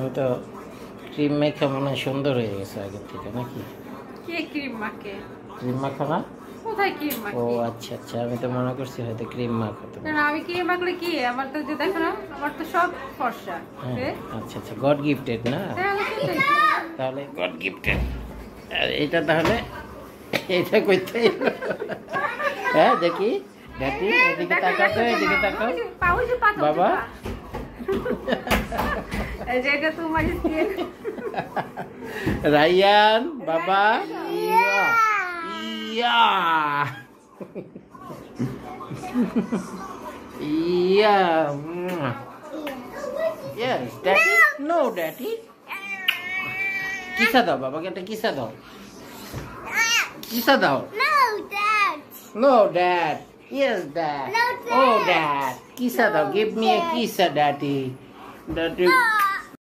তুমি তো ক্রিম মেখে মনে হয় সুন্দর হয়ে গেছে আগের থেকে নাকি? কে ক্রিম মাখে? ক্রিম মাখো না? কোথায় ক্রিম মাখে? ও আচ্ছা আচ্ছা, আমি তো মনে করছি হয়তো ক্রিম মাখো তুমি। না আমি ক্রিম মাখলে কি, আমার তো যে দেখো না, আমার তো সব ফর্সা। আচ্ছা আচ্ছা, গড গিফটেড না? তাহলে গড গিফটেড। এটা তাহলে এটা কইতে হ্যাঁ দেখি দেখি, এদিকে তাকাও তো, এদিকে তাকাও বাবা। যেটা তোমার স্কিন। রায়ান বাবা, ইয়া ইয়া ইয়া। Yes, daddy. No, daddy. কিসা দাও বাবাকে, একটা কিসা দাও, কিসা দাও। No, Dad. No, dad. Yes, dad. No, Dad. Oh, dad. Kisa daw. Give me a kisa, daddy. Daddy.